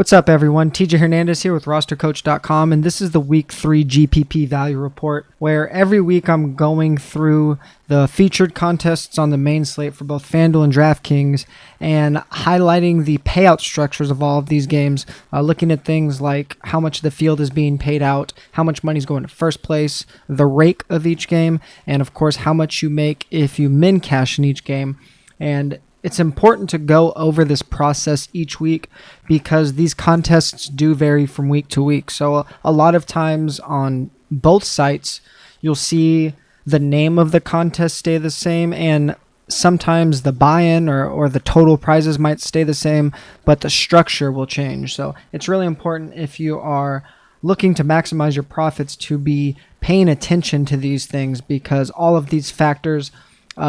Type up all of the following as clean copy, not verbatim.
What's up, everyone? TJ Hernandez here with RosterCoach.com, and this is the Week 3 GPP Value Report, where every week I'm going through the featured contests on the main slate for both FanDuel and DraftKings and highlighting the payout structures of all of these games, looking at things like how much the field is being paid out, how much money is going to first place, the rake of each game, and of course how much you make if you min cash in each game. And it's important to go over this process each week because these contests do vary from week to week. So a lot of times on both sites, you'll see the name of the contest stay the same, and sometimes the buy-in or the total prizes might stay the same, but the structure will change. So it's really important if you are looking to maximize your profits to be paying attention to these things because all of these factors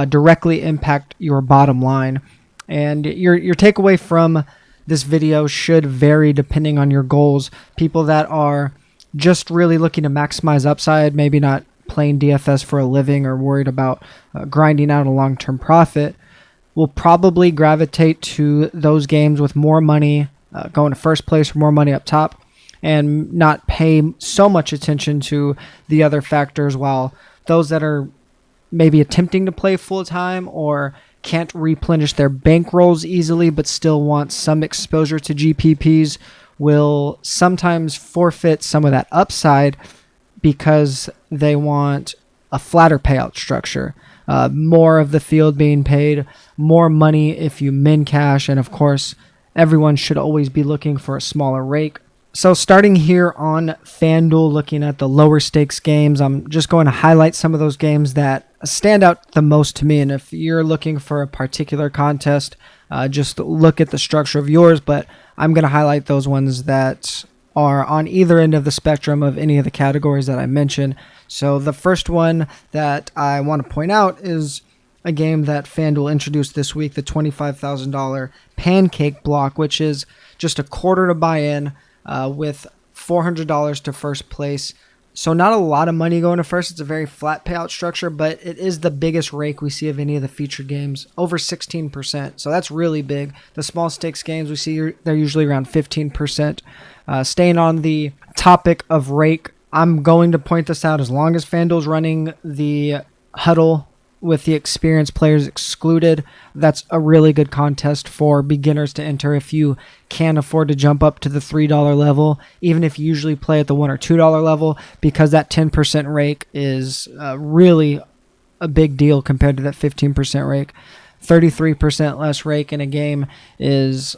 directly impact your bottom line. And your takeaway from this video should vary depending on your goals. People that are just really looking to maximize upside, maybe not playing DFS for a living or worried about grinding out a long-term profit, will probably gravitate to those games with more money going to first place or more money up top and not pay so much attention to the other factors, while those that are maybe attempting to play full-time or can't replenish their bankrolls easily but still want some exposure to GPPs will sometimes forfeit some of that upside because they want a flatter payout structure. More of the field being paid, more money if you min cash, and of course, everyone should always be looking for a smaller rake. So starting here on FanDuel, looking at the lower stakes games, I'm just going to highlight some of those games that stand out the most to me. And if you're looking for a particular contest, just look at the structure of yours. But I'm going to highlight those ones that are on either end of the spectrum of any of the categories that I mentioned. So the first one that I want to point out is a game that FanDuel introduced this week, the $25,000 pancake block, which is just a quarter to buy in, with $400 to first place. So not a lot of money going to first. It's a very flat payout structure, but it is the biggest rake we see of any of the featured games, over 16%. So that's really big. The small stakes games we see, they're usually around 15%. Staying on the topic of rake, I'm going to point this out as long as FanDuel's running the huddle with the experienced players excluded. That's a really good contest for beginners to enter if you can afford to jump up to the $3 level, even if you usually play at the $1 or $2 level, because that 10% rake is really a big deal compared to that 15% rake. 33% less rake in a game is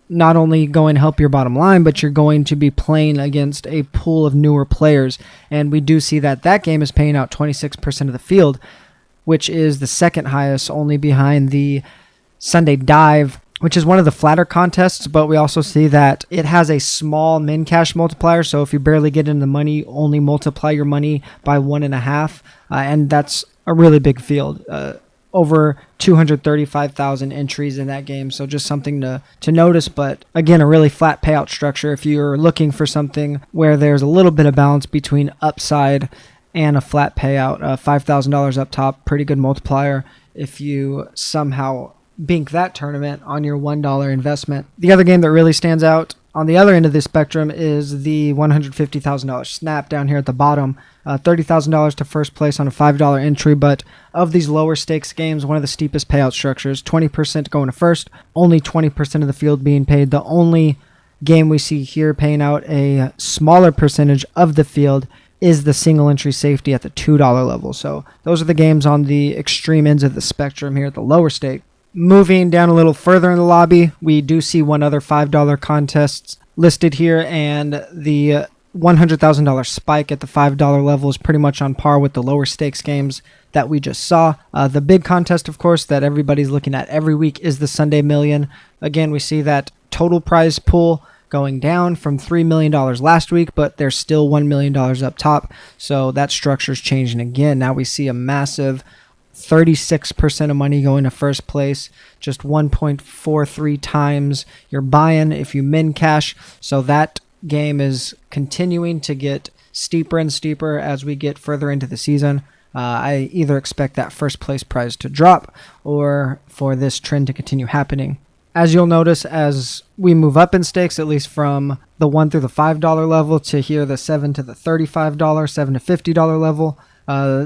not only going to help your bottom line, but you're going to be playing against a pool of newer players. And we do see that game is paying out 26% of the field, which is the second highest, only behind the Sunday Dive, which is one of the flatter contests, but we also see that it has a small min cash multiplier. So if you barely get into the money, only multiply your money by 1.5, and that's a really big field. Over 235,000 entries in that game, so just something to notice. But again, a really flat payout structure if you're looking for something where there's a little bit of balance between upside and a flat payout. $5,000 up top, pretty good multiplier if you somehow bink that tournament on your $1 investment. The other game that really stands out on the other end of the spectrum is the $150,000 snap down here at the bottom. $30,000 to first place on a $5 entry, but of these lower stakes games, one of the steepest payout structures, 20% going to first, only 20% of the field being paid. The only game we see here paying out a smaller percentage of the field is the single entry safety at the $2 level. So those are the games on the extreme ends of the spectrum here at the lower stake. Moving down a little further in the lobby, we do see one other $5 contest listed here, and the $100,000 spike at the $5 level is pretty much on par with the lower stakes games that we just saw. The big contest, of course, that everybody's looking at every week is the Sunday Million. Again, we see that total prize pool going down from $3 million last week, but there's still $1 million up top. So that structure's changing again. Now we see a massive 36% of money going to first place, just 1.43 times your buy-in if you min cash. So that game is continuing to get steeper and steeper as we get further into the season. I either expect that first place prize to drop or for this trend to continue happening. As you'll notice, as we move up in stakes, at least from the $1 through the $5 level to here, the $7 to the $35, $7 to $50 level,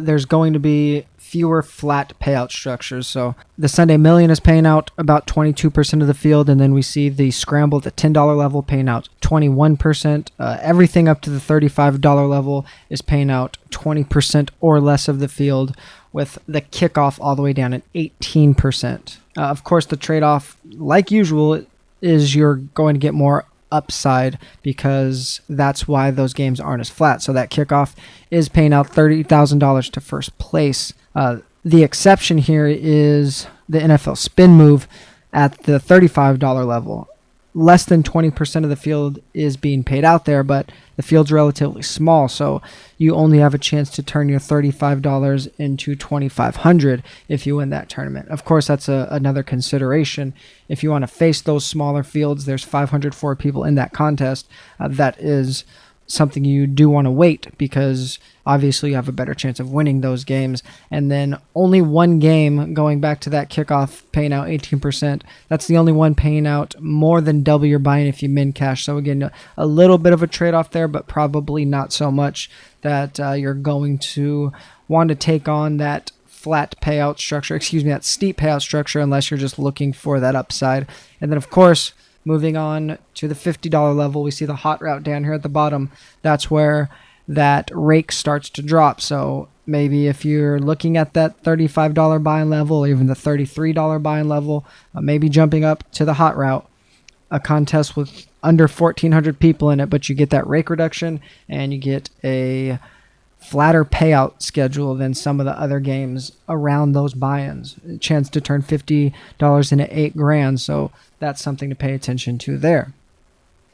there's going to be fewer flat payout structures. So the Sunday Million is paying out about 22% of the field, and then we see the Scramble at the $10 level paying out 21%. Everything up to the $35 level is paying out 20% or less of the field, with the kickoff all the way down at 18%. Of course, the trade-off, like usual, is you're going to get more upside, because that's why those games aren't as flat. So that kickoff is paying out $30,000 to first place. The exception here is the NFL spin move at the $35 level. Less than 20% of the field is being paid out there, but the field's relatively small, so you only have a chance to turn your $35 into $2,500 if you win that tournament. Of course, that's another consideration. If you want to face those smaller fields, there's 504 people in that contest. That is something you do want to wait, because obviously you have a better chance of winning those games. And then only one game, going back to that kickoff, paying out 18%. That's the only one paying out more than double your buy-in if you min cash. So again, a little bit of a trade-off there, but probably not so much that you're going to want to take on that flat payout structure, that steep payout structure, unless you're just looking for that upside. And then of course, moving on to the $50 level, we see the hot route down here at the bottom. That's where that rake starts to drop. So maybe if you're looking at that $35 buy-in level, or even the $33 buy-in level, maybe jumping up to the hot route, a contest with under 1,400 people in it, but you get that rake reduction and you get a flatter payout schedule than some of the other games around those buy-ins. A chance to turn $50 into $8,000, so that's something to pay attention to there.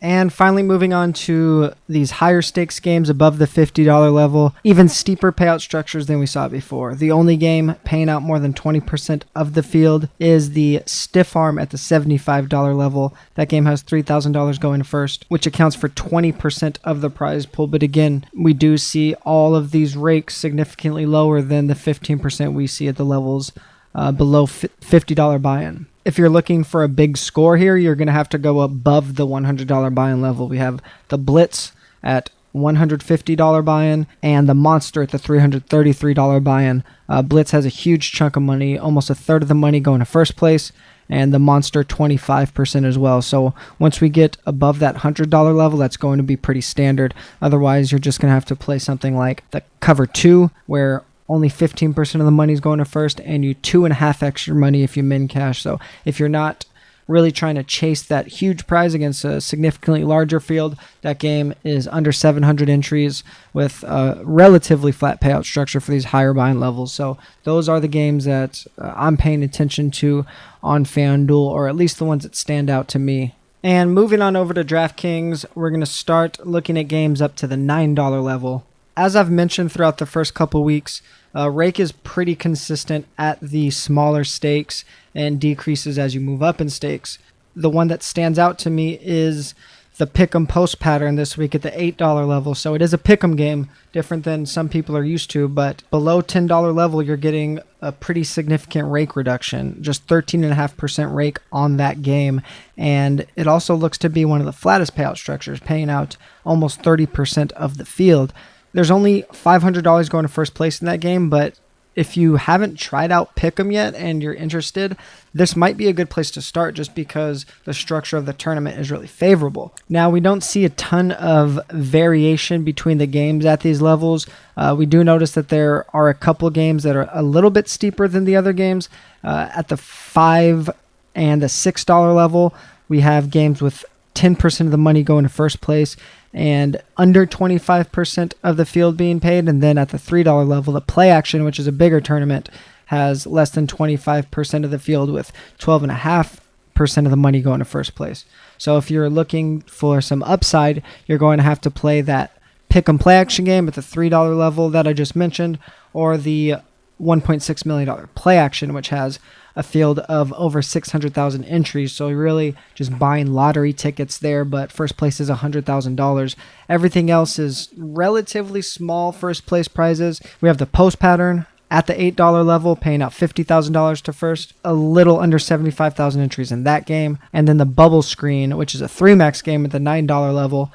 And finally, moving on to these higher stakes games above the $50 level, even steeper payout structures than we saw before. The only game paying out more than 20% of the field is the Stiff Arm at the $75 level. That game has $3,000 going first, which accounts for 20% of the prize pool. But again, we do see all of these rakes significantly lower than the 15% we see at the levels below $50 buy-in. If you're looking for a big score here, you're going to have to go above the $100 buy-in level. We have the Blitz at $150 buy-in and the Monster at the $333 buy-in. Blitz has a huge chunk of money, almost a third of the money going to first place, and the Monster 25% as well. So once we get above that $100 level, that's going to be pretty standard. Otherwise, you're just going to have to play something like the Cover 2, where only 15% of the money is going to first, and you 2.5x your money if you min cash. So if you're not really trying to chase that huge prize against a significantly larger field, that game is under 700 entries with a relatively flat payout structure for these higher buy-in levels. So those are the games that I'm paying attention to on FanDuel, or at least the ones that stand out to me. And moving on over to DraftKings, we're going to start looking at games up to the $9 level. As I've mentioned throughout the first couple weeks, rake is pretty consistent at the smaller stakes and decreases as you move up in stakes. The one that stands out to me is the pick'em post pattern this week at the $8 level. So it is a pick'em game, different than some people are used to, but below $10 level, you're getting a pretty significant rake reduction, just 13.5% rake on that game. And it also looks to be one of the flattest payout structures, paying out almost 30% of the field. There's only $500 going to first place in that game, but if you haven't tried out Pick'em yet and you're interested, this might be a good place to start, just because the structure of the tournament is really favorable. Now, we don't see a ton of variation between the games at these levels. We do notice that there are a couple games that are a little bit steeper than the other games. At the $5 and the $6 level, we have games with 10% of the money going to first place and under 25% of the field being paid. And then at the $3 level, the play action, which is a bigger tournament, has less than 25% of the field with 12.5% of the money going to first place. So if you're looking for some upside, you're going to have to play that pick and play action game at the $3 level that I just mentioned, or the $1.6 million play action, which has a field of over 600,000 entries. So you're really just buying lottery tickets there, but first place is $100,000. Everything else is relatively small first place prizes. We have the post pattern At the $8 level, paying out $50,000 to first, a little under 75,000 entries in that game. And then the bubble screen, which is a 3-max game at the $9 level,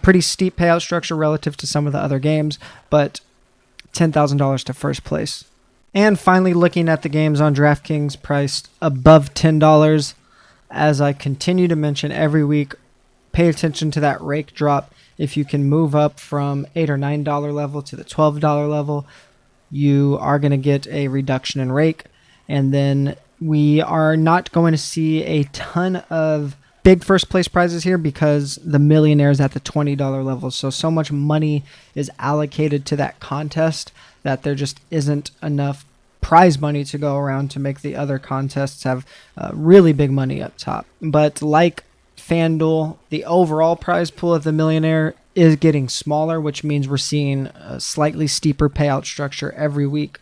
pretty steep payout structure relative to some of the other games, but $10,000 to first place. And finally, looking at the games on DraftKings priced above $10, as I continue to mention every week, pay attention to that rake drop. If you can move up from $8 or $9 level to the $12 level, you are going to get a reduction in rake. And then we are not going to see a ton of big first place prizes here because the millionaire is at the $20 level. So much money is allocated to that contest that there just isn't enough prize money to go around to make the other contests have really big money up top. But like FanDuel, the overall prize pool of the millionaire is getting smaller, which means we're seeing a slightly steeper payout structure every week.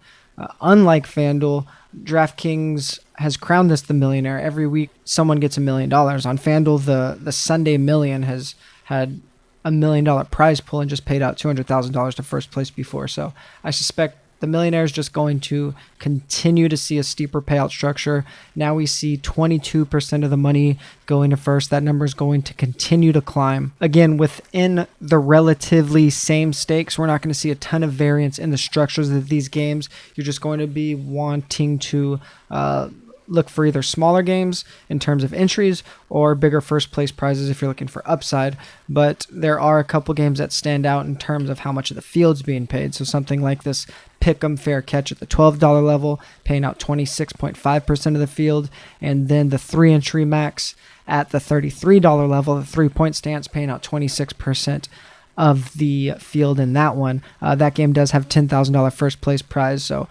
Unlike FanDuel, DraftKings has crowned this the millionaire. Every week, someone gets $1 million. On FanDuel, the Sunday Million has had $1 million prize pool and just paid out $200,000 to first place before. So I suspect the millionaire is just going to continue to see a steeper payout structure. Now we see 22% of the money going to first. That number is going to continue to climb. Again, within the relatively same stakes, we're not going to see a ton of variance in the structures of these games. You're just going to be wanting to look for either smaller games in terms of entries or bigger first place prizes if you're looking for upside. But there are a couple games that stand out in terms of how much of the field's being paid. So something like this Pick'em Fair Catch at the $12 level, paying out 26.5% of the field. And then the 3-entry max at the $33 level, the 3-point stance, paying out 26% of the field in that one. That game does have $10,000 first place prize. So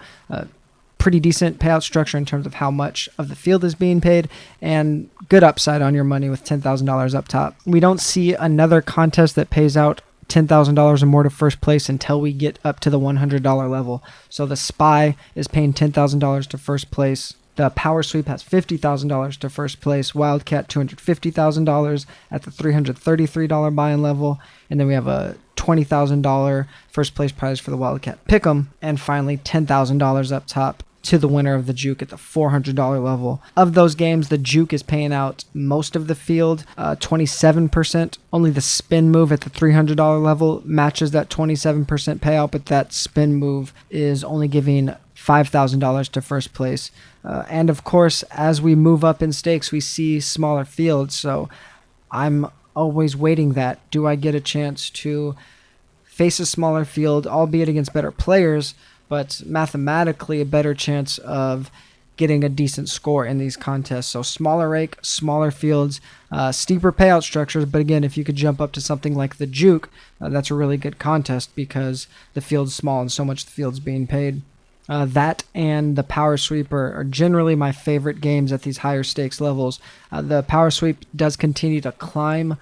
pretty decent payout structure in terms of how much of the field is being paid and good upside on your money with $10,000 up top. We don't see another contest that pays out $10,000 or more to first place until we get up to the $100 level. So the Spy is paying $10,000 to first place. The Power Sweep has $50,000 to first place. Wildcat $250,000 at the $333 buy-in level. And then we have a $20,000 first place prize for the Wildcat Pick'em. And finally, $10,000 up top to the winner of the Juke at the $400 level. Of those games, the Juke is paying out most of the field, 27%. Only the spin move at the $300 level matches that 27% payout, but that spin move is only giving $5,000 to first place. And of course, as we move up in stakes, we see smaller fields. So I'm always waiting that. Do I get a chance to face a smaller field, albeit against better players, but mathematically a better chance of getting a decent score in these contests? So smaller rake, smaller fields, steeper payout structures. But again, if you could jump up to something like the Juke, that's a really good contest because the field's small and so much the field's being paid. That and the Power Sweep are generally my favorite games at these higher stakes levels. The Power Sweep does continue to climb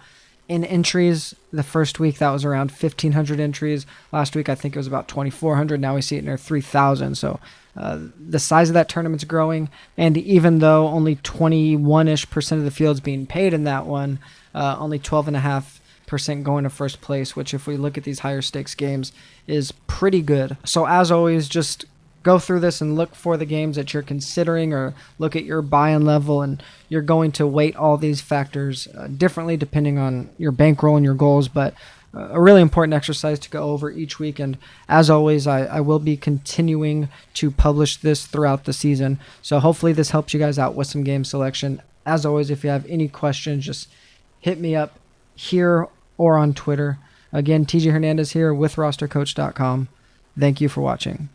in entries. The first week that was around 1,500 entries. Last week I think it was about 2,400. Now we see it near 3,000. So the size of that tournament's growing. And even though only 21-ish% of the field's being paid in that one, only 12.5% going to first place, which if we look at these higher stakes games is pretty good. So as always, just go through this and look for the games that you're considering, or look at your buy-in level, and you're going to weight all these factors differently depending on your bankroll and your goals, but a really important exercise to go over each week. And as always, I will be continuing to publish this throughout the season, so hopefully this helps you guys out with some game selection. As always, if you have any questions, just hit me up here or on Twitter. Again, TJ Hernandez here with RosterCoach.com. Thank you for watching.